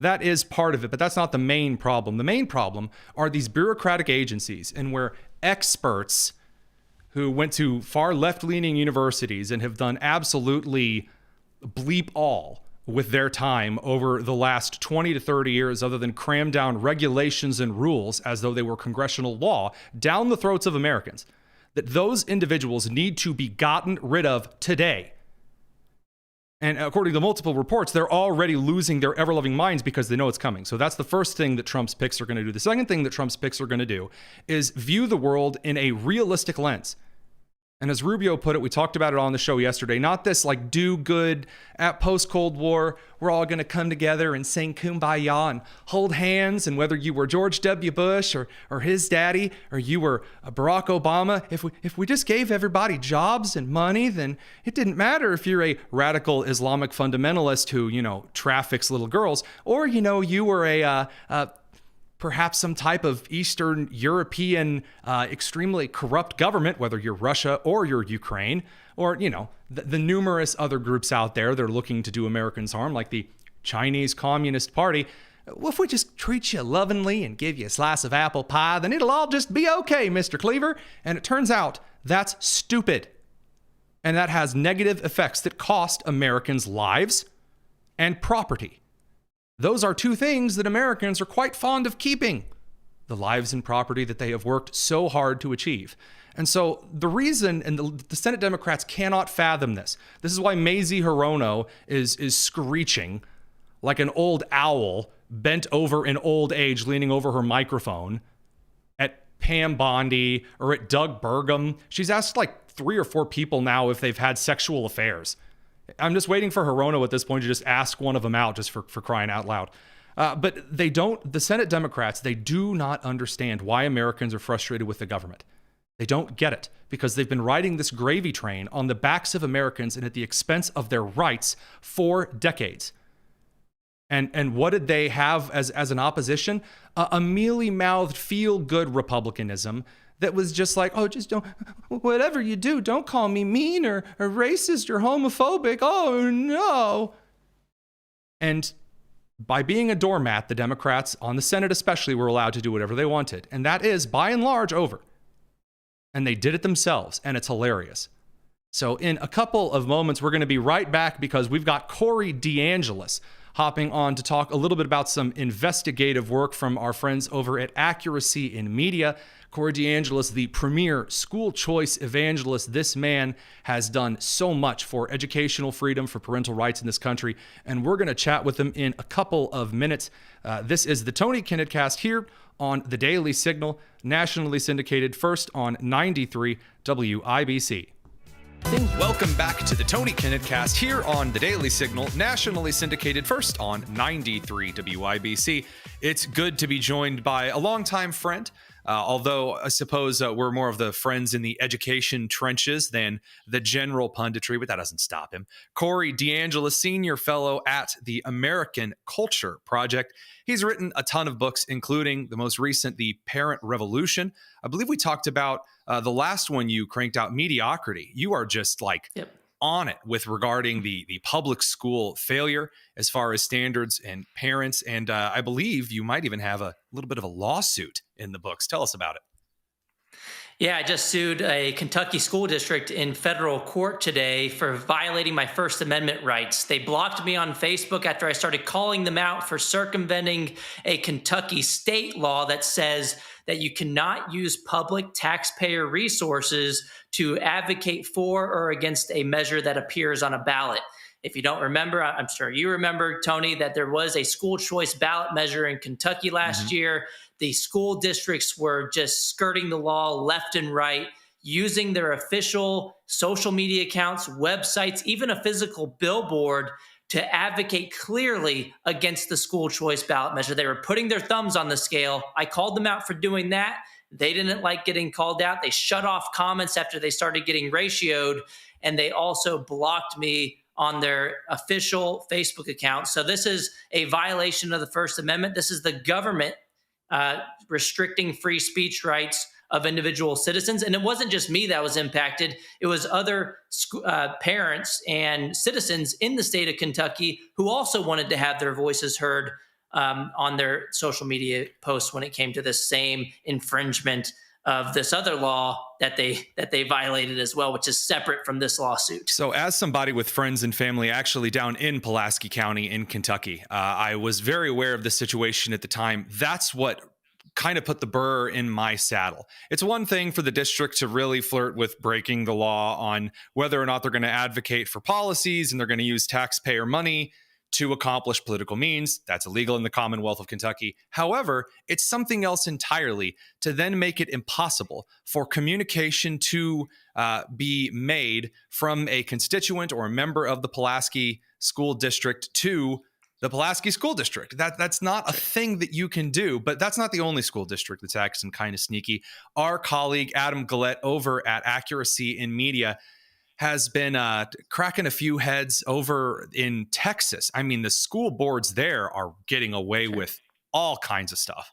That is part of it, but that's not the main problem. The main problem are these bureaucratic agencies and where experts who went to far left-leaning universities and have done absolutely bleep all with their time over the last 20 to 30 years, other than cram down regulations and rules as though they were congressional law down the throats of Americans, that those individuals need to be gotten rid of today. And according to multiple reports, they're already losing their ever-loving minds because they know it's coming. So that's the first thing that Trump's picks are going to do. The second thing that Trump's picks are going to do is view the world in a realistic lens. And as Rubio put it, we talked about it on the show yesterday, not this like do good at post-Cold War, we're all going to come together and sing Kumbaya and hold hands. And whether you were George W. Bush or his daddy, or you were Barack Obama, if we just gave everybody jobs and money, then it didn't matter if you're a radical Islamic fundamentalist who, traffics little girls, or, you were a perhaps some type of Eastern European extremely corrupt government, whether you're Russia or you're Ukraine, or, the numerous other groups out there that are looking to do Americans harm, like the Chinese Communist Party. Well, if we just treat you lovingly and give you a slice of apple pie, then it'll all just be okay, Mr. Cleaver. And it turns out that's stupid. And that has negative effects that cost Americans lives and property. Those are two things that Americans are quite fond of keeping, the lives and property that they have worked so hard to achieve. And so the reason, and the Senate Democrats cannot fathom this. This is why Mazie Hirono is screeching like an old owl bent over in old age, leaning over her microphone at Pam Bondi or at Doug Burgum. She's asked like 3 or 4 people now if they've had sexual affairs. I'm just waiting for Hirono at this point to just ask one of them out, just for crying out loud. But the Senate Democrats, they do not understand why Americans are frustrated with the government. They don't get it because they've been riding this gravy train on the backs of Americans and at the expense of their rights for decades. And what did they have as an opposition? A mealy-mouthed, feel-good republicanism that was just like, oh, just don't, whatever you do, don't call me mean or racist or homophobic. Oh, no. And by being a doormat, the Democrats, on the Senate especially, were allowed to do whatever they wanted. And that is, by and large, over. And they did it themselves, and it's hilarious. So in a couple of moments, we're going to be right back because we've got Corey DeAngelis hopping on to talk a little bit about some investigative work from our friends over at Accuracy in Media. Corey DeAngelis, the premier school choice evangelist. This man has done so much for educational freedom, for parental rights in this country, and we're going to chat with him in a couple of minutes. This is the Tony Kinnett Cast here on the Daily Signal, nationally syndicated, first on 93 WIBC. Welcome back to the Tony Kinnett Cast here on the Daily Signal, nationally syndicated, first on 93 WIBC. It's good to be joined by a longtime friend, although I suppose we're more of the friends in the education trenches than the general punditry, but that doesn't stop him. Corey DeAngelis, senior fellow at the American Culture Project. He's written a ton of books, including the most recent, The Parent Revolution. I believe we talked about the last one you cranked out, Mediocrity. You are just like on it with regarding the public school failure as far as standards and parents. And I believe you might even have a little bit of a lawsuit in the books. Tell us about it. Yeah, I just sued a Kentucky school district in federal court today for violating my First Amendment rights. They blocked me on Facebook after I started calling them out for circumventing a Kentucky state law that says that you cannot use public taxpayer resources to advocate for or against a measure that appears on a ballot. If you don't remember, I'm sure you remember, Tony, that there was a school choice ballot measure in Kentucky last year. The school districts were just skirting the law left and right, using their official social media accounts, websites, even a physical billboard to advocate clearly against the school choice ballot measure. They were putting their thumbs on the scale. I called them out for doing that. They didn't like getting called out. They shut off comments after they started getting ratioed, and they also blocked me on their official Facebook account. So this is a violation of the First Amendment. This is the government restricting free speech rights of individual citizens. And it wasn't just me that was impacted. It was other parents and citizens in the state of Kentucky who also wanted to have their voices heard on their social media posts when it came to this same infringement of this other law that they violated as well, which is separate from this lawsuit. So as somebody with friends and family actually down in Pulaski County in Kentucky, I was very aware of the situation at the time. That's what kind of put the burr in my saddle. It's one thing for the district to really flirt with breaking the law on whether or not they're going to advocate for policies and they're going to use taxpayer money to accomplish political means. That's illegal in the Commonwealth of Kentucky. However, it's something else entirely to then make it impossible for communication to be made from a constituent or a member of the Pulaski School District to the Pulaski School District. That's not a thing that you can do, but that's not the only school district that's acting kind of sneaky. Our colleague, Adam Gullett, over at Accuracy in Media, has been cracking a few heads over in Texas. I mean, the school boards there are getting away with all kinds of stuff.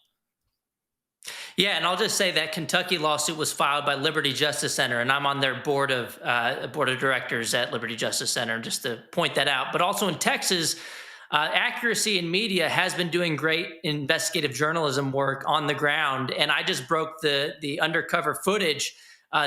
Yeah, and I'll just say that Kentucky lawsuit was filed by Liberty Justice Center, and I'm on their board of directors at Liberty Justice Center, just to point that out. But also in Texas, Accuracy in Media has been doing great investigative journalism work on the ground, and I just broke the undercover footage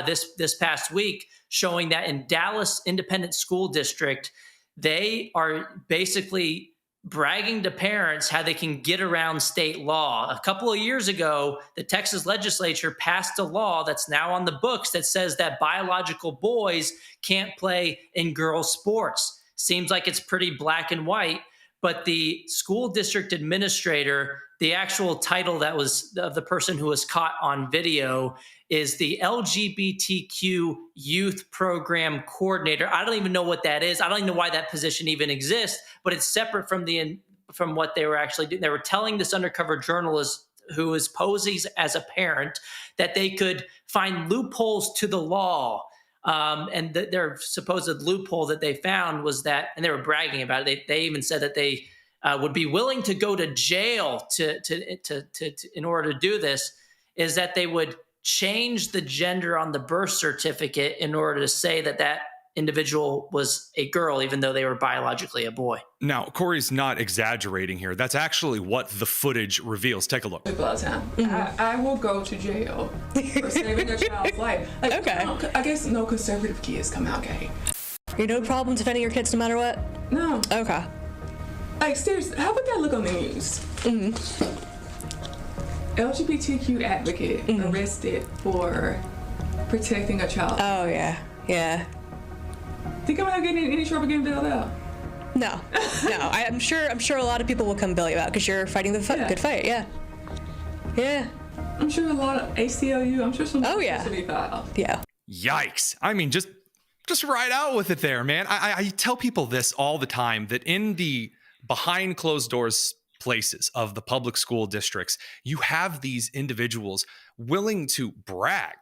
this past week showing that in Dallas Independent School District, they are basically bragging to parents how they can get around state law. A couple of years ago, the Texas legislature passed a law that's now on the books that says that biological boys can't play in girls' sports. Seems like it's pretty black and white, but the school district administrator, the actual title that was of the person who was caught on video is the LGBTQ Youth Program Coordinator. I don't even know what that is. I don't even know why that position even exists, but it's separate from what they were actually doing. They were telling this undercover journalist who is posing as a parent that they could find loopholes to the law. And their supposed loophole that they found was that, and they were bragging about it. They even said that they would be willing to go to jail to in order to do this, is that they would change the gender on the birth certificate in order to say that that individual was a girl, even though they were biologically a boy. Now, Corey's not exaggerating here. That's actually what the footage reveals. Take a look. I will go to jail for saving a child's life. Like, okay. I guess no conservative kids come out gay. You no problem defending your kids no matter what? No. Okay. Like, seriously, how would that look on the news? LGBTQ advocate arrested for protecting a child. Oh, yeah. Yeah. Think I'm not getting in any trouble getting bailed out? No. I'm sure a lot of people will come bail you out because you're fighting the good fight. Yeah. Yeah. I'm sure a lot of ACLU. I'm sure some. Oh yeah. To be filed. Yeah. Yikes! I mean, just ride out with it, there, man. I tell people this all the time, that in the behind closed doors places of the public school districts, you have these individuals willing to brag.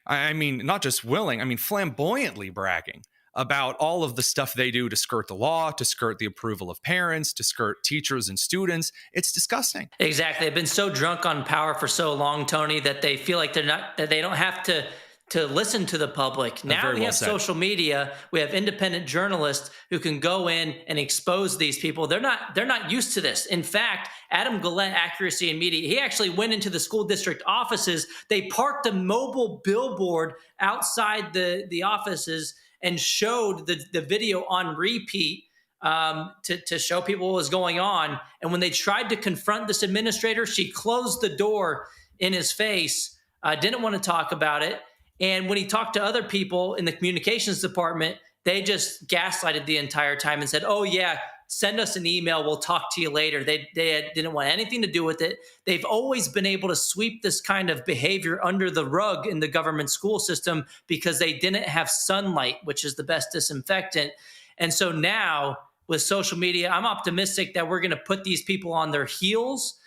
I mean, not just willing, I mean, flamboyantly bragging about all of the stuff they do to skirt the law, to skirt the approval of parents, to skirt teachers and students. It's disgusting. Exactly. They've been so drunk on power for so long, Tony, that they feel like they don't have to listen to the public. Now we have social media. We have independent journalists who can go in and expose these people. They're not used to this. In fact, Adam Gullett, Accuracy in Media, he actually went into the school district offices. They parked a mobile billboard outside the offices and showed the video on repeat to show people what was going on. And when they tried to confront this administrator, she closed the door in his face, didn't want to talk about it. And when he talked to other people in the communications department, they just gaslighted the entire time and said, oh, yeah, send us an email. We'll talk to you later. They didn't want anything to do with it. They've always been able to sweep this kind of behavior under the rug in the government school system because they didn't have sunlight, which is the best disinfectant. And so now with social media, I'm optimistic that we're going to put these people on their heels.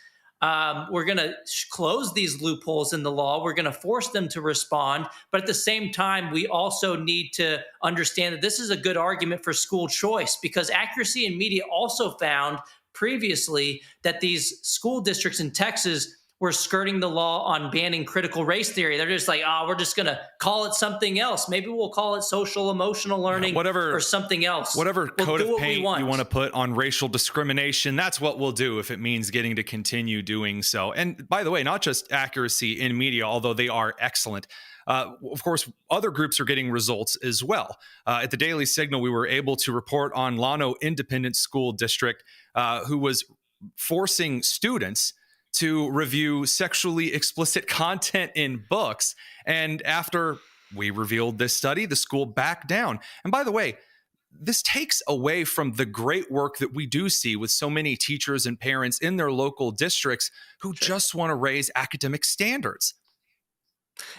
We're going to close these loopholes in the law. We're going to force them to respond. But at the same time, we also need to understand that this is a good argument for school choice, because Accuracy in Media also found previously that these school districts in Texas were skirting the law on banning critical race theory. They're just like, we're just going to call it something else. Maybe we'll call it social emotional learning or something else. Whatever coat of paint you want to put on racial discrimination, that's what we'll do if it means getting to continue doing so. And by the way, not just Accuracy in Media, although they are excellent. Of course, other groups are getting results as well. At the Daily Signal, we were able to report on Llano Independent School District, who was forcing students to review sexually explicit content in books. And after we revealed this study, the school backed down. And by the way, this takes away from the great work that we do see with so many teachers and parents in their local districts who just want to raise academic standards.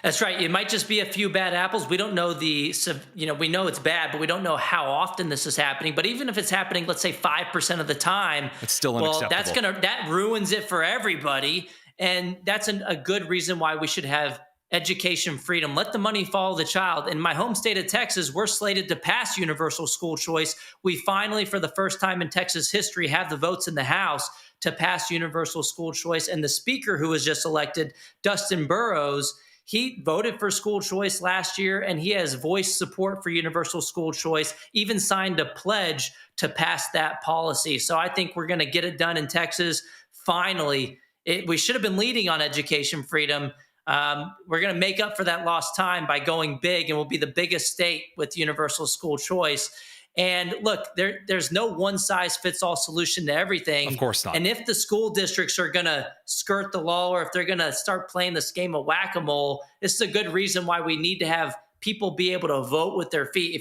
That's right. It might just be a few bad apples. We don't know we know it's bad, but we don't know how often this is happening. But even if it's happening, let's say 5% of the time, it's still unacceptable. That ruins it for everybody. And that's a good reason why we should have education freedom. Let the money follow the child. In my home state of Texas, we're slated to pass universal school choice. We finally, for the first time in Texas history, have the votes in the House to pass universal school choice. And the speaker who was just elected, Dustin Burrows, he voted for school choice last year, and he has voiced support for universal school choice, even signed a pledge to pass that policy. So I think we're going to get it done in Texas. Finally, we should have been leading on education freedom. We're going to make up for that lost time by going big, and we'll be the biggest state with universal school choice. And look, there's no one-size-fits-all solution to everything. Of course not. And if the school districts are going to skirt the law, or if they're going to start playing this game of whack-a-mole, this is a good reason why we need to have people be able to vote with their feet.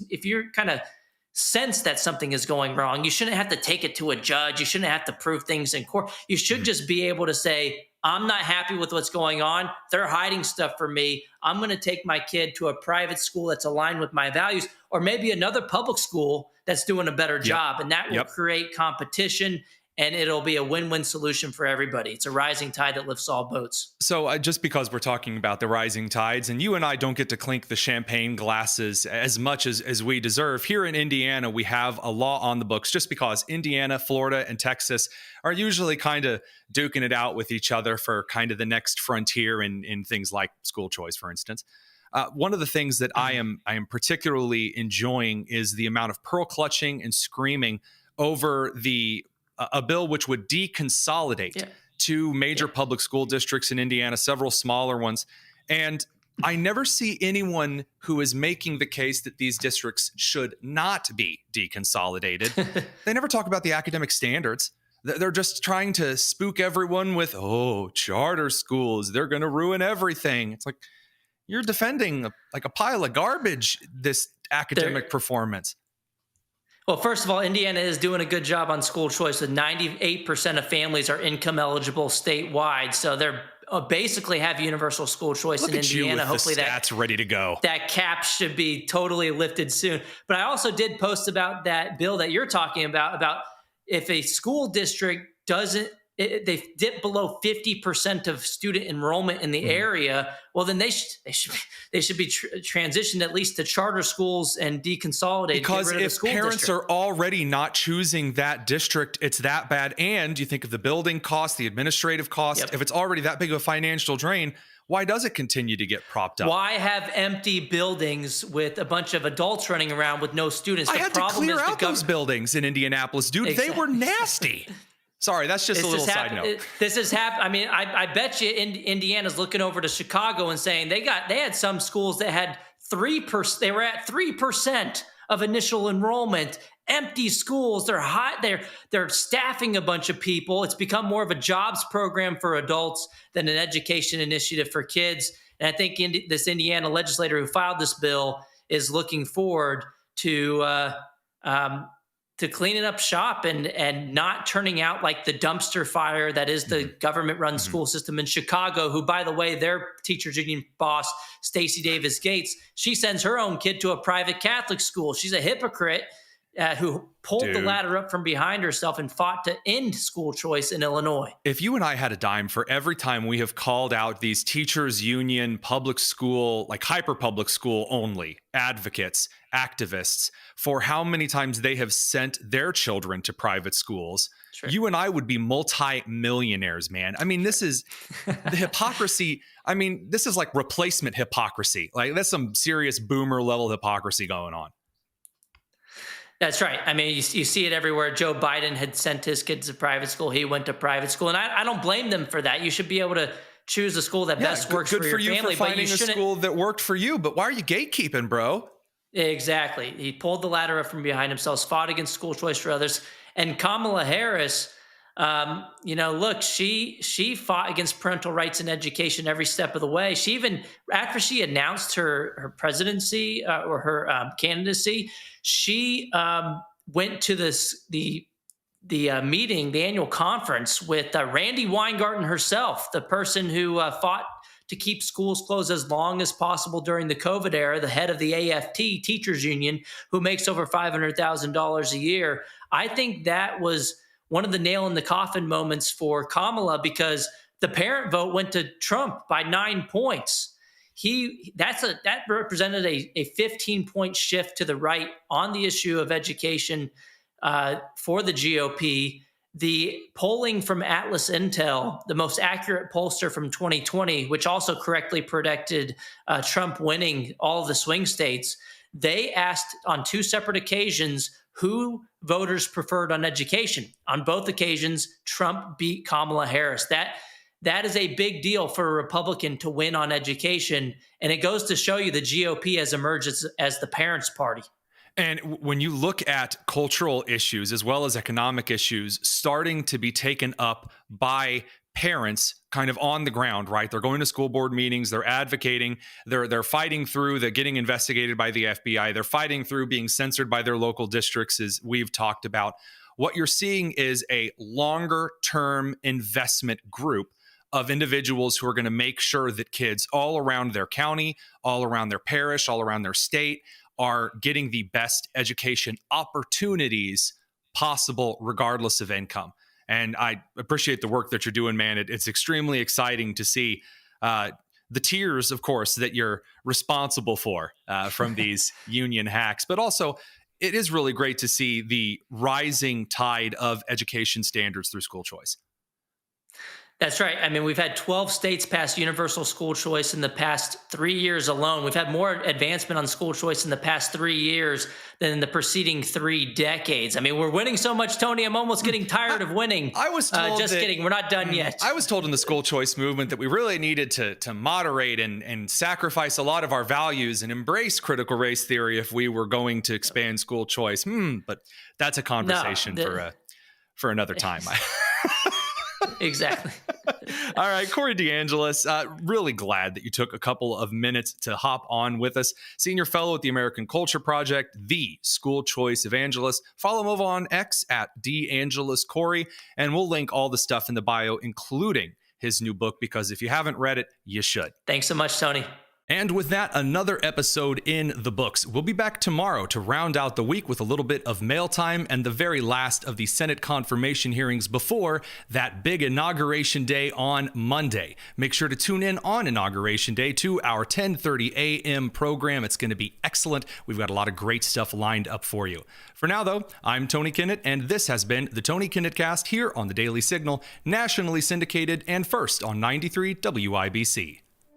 If you're kind of sense that something is going wrong, you shouldn't have to take it to a judge. You shouldn't have to prove things in court. You should just be able to say, I'm not happy with what's going on. They're hiding stuff from me. I'm going to take my kid to a private school that's aligned with my values, or maybe another public school that's doing a better job. And that will create competition, and it'll be a win-win solution for everybody. It's a rising tide that lifts all boats. So just because we're talking about the rising tides, and you and I don't get to clink the champagne glasses as much as we deserve, here in Indiana, we have a law on the books just because Indiana, Florida, and Texas are usually kind of duking it out with each other for kind of the next frontier in things like school choice, for instance. One of the things that I am particularly enjoying is the amount of pearl clutching and screaming over a bill which would deconsolidate two major public school districts in Indiana, several smaller ones. And I never see anyone who is making the case that these districts should not be deconsolidated. They never talk about the academic standards. They're just trying to spook everyone with, charter schools, they're going to ruin everything. It's like, you're defending like a pile of garbage, this academic performance. Well, first of all, Indiana is doing a good job on school choice, with 98% of families are income eligible statewide. So they're basically have universal school choice in Indiana. You with hopefully the stats ready to go. That cap should be totally lifted soon. But I also did post about that bill that you're talking about if a school district they dip below 50% of student enrollment in the area, well, then they should be transitioned at least to charter schools and deconsolidated. Because if parents are already not choosing that district, it's that bad. And you think of the building cost, the administrative cost. If it's already that big of a financial drain, why does it continue to get propped up? Why have empty buildings with a bunch of adults running around with no students? I had to clear out those buildings in Indianapolis, dude. Exactly. They were nasty. Sorry, that's just a little side note. This has happened. I mean, I bet you Indiana's looking over to Chicago and saying they had some schools that had 3%. They were at 3% of initial enrollment. Empty schools. They're hot. They're staffing a bunch of people. It's become more of a jobs program for adults than an education initiative for kids. And I think this Indiana legislator who filed this bill is looking forward to cleaning up shop and not turning out like the dumpster fire that is the government-run school system in Chicago, who, by the way, their teachers union boss, Stacey Davis Gates, she sends her own kid to a private Catholic school. She's a hypocrite who pulled the ladder up from behind herself and fought to end school choice in Illinois. If you and I had a dime for every time we have called out these teachers union, public school, like hyper public school only advocates, activists, for how many times they have sent their children to private schools, you and I would be multi-millionaires, man. I mean, this is the hypocrisy. I mean, this is like replacement hypocrisy. Like, that's some serious boomer level hypocrisy going on. That's right. I mean, you see it everywhere. Joe Biden had sent his kids to private school. He went to private school. And I don't blame them for that. You should be able to choose a school that best works for your family. For finding a school that worked for you. But why are you gatekeeping, bro? Exactly. He pulled the ladder up from behind himself, fought against school choice for others. And Kamala Harris, Look, she fought against parental rights in education every step of the way. She even, after she announced her presidency or her candidacy, she went to the meeting, the annual conference with Randy Weingarten herself, the person who fought to keep schools closed as long as possible during the COVID era, the head of the AFT teachers union, who makes over $500,000 a year. I think that was one of the nail in the coffin moments for Kamala, because the parent vote went to Trump by 9 points. That represented a 15-point shift to the right on the issue of education for the GOP. The polling from Atlas Intel, the most accurate pollster from 2020, which also correctly predicted Trump winning all of the swing states, they asked on 2 separate occasions who voters preferred on education. On both occasions, Trump beat Kamala Harris. That is a big deal for a Republican to win on education, and it goes to show you the GOP has emerged as the parents' party. And when you look at cultural issues as well as economic issues starting to be taken up by parents kind of on the ground, right? They're going to school board meetings, they're advocating, they're fighting through the getting investigated by the FBI, they're fighting through being censored by their local districts, as we've talked about. What you're seeing is a longer term investment group of individuals who are going to make sure that kids all around their county, all around their parish, all around their state are getting the best education opportunities possible, regardless of income. And I appreciate the work that you're doing, man. It's extremely exciting to see the tears, of course, that you're responsible for from these union hacks. But also, it is really great to see the rising tide of education standards through school choice. That's right. I mean, we've had 12 states pass universal school choice in the past 3 years alone. We've had more advancement on school choice in the past 3 years than in the preceding 3 decades. I mean, we're winning so much, Tony, I'm almost getting tired of winning. I was told just kidding. We're not done yet. I was told in the school choice movement that we really needed to moderate and sacrifice a lot of our values and embrace critical race theory if we were going to expand school choice. But that's a conversation for another time. Exactly. All right, Corey DeAngelis, really glad that you took a couple of minutes to hop on with us. Senior fellow at the American Culture Project, the school choice evangelist. Follow him over on X at DeAngelisCorey, and we'll link all the stuff in the bio, including his new book, because if you haven't read it, you should. Thanks so much, Tony. And with that, another episode in the books. We'll be back tomorrow to round out the week with a little bit of mail time and the very last of the Senate confirmation hearings before that big Inauguration Day on Monday. Make sure to tune in on Inauguration Day to our 10:30 a.m. program. It's going to be excellent. We've got a lot of great stuff lined up for you. For now, though, I'm Tony Kinnett, and this has been the Tony Kinnett Cast here on the Daily Signal, nationally syndicated and first on 93 WIBC.